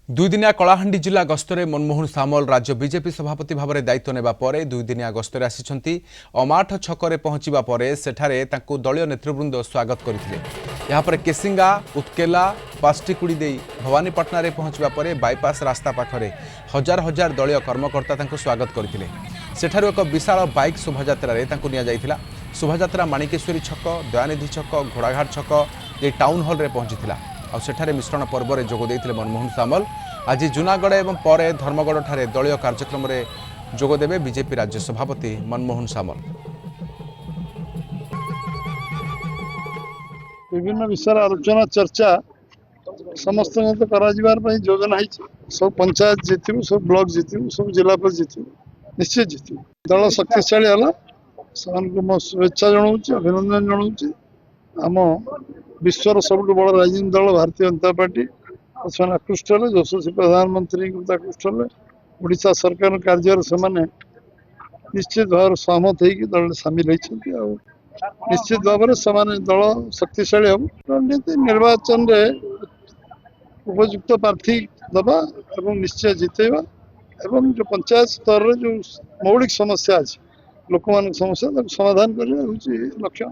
दुईदिनिया कलाहांडी जिला गस्तरे मनमोहन सामल राज्य बीजेपी सभापति भाव में दायित्व नेबा परे दुईदिनिया गस्तरे आसिछंती। अमाठ छकरे पहुंचीबा परे सेठारे तांकु दलीय नेतृवृंद स्वागत करथिले। यहाँ पर केसिंगा उत्केला पास्टिकुड़ी दे भवानीपाटना रे पहुंचीबा परे बाईपास रास्ता पाखरे हजार हजार दलीय कर्मकर्ता तांकु स्वागत करथिले। सेठारु एक विशाल बाइक शोभायात्रा रे तांकु निया जायथिला। शोभायात्रा माणिकेश्वरी छक दयानिधि छक घोड़ाघाट छक ये टाउन हॉल रे पहुंचीथिला। और सेठारे मिश्रण पर्व में जोग देइथिले मनमोहन सामल। आज जूनागढ़ एवं पर धर्मगढ़ ठारे दलीय कार्यक्रम में जोगदेवे बीजेपी राज्य सभापति मनमोहन सामल। विभिन्न विषय आलोचना चर्चा समस्त योजना सब पंचायत जीतु सब ब्लॉक जीतु सब जिला पर जीतु निश्चित जीतु दल शक्तिशाली है शुभेच्छा जनाऊँ अभिनंदन जनाऊँ। आम विश्वर सबुठ बड़ राजनीतिक दल भारतीय जनता पार्टी से आकृष्ट है यशस्वी प्रधानमंत्री आकृष्ट है ओडिशा सरकार कार्य से निश्चित भाव सहमत होगी दल सामिल होती निश्चित भाव में दल शक्तिशाली हम निर्वाचन रे उपयुक्त प्रार्थी दबा एवं निश्चय जितेवा एवं जो पंचायत स्तर जो मौलिक समस्या अच्छी लोक मान समस्या समाधान करने लक्ष्य।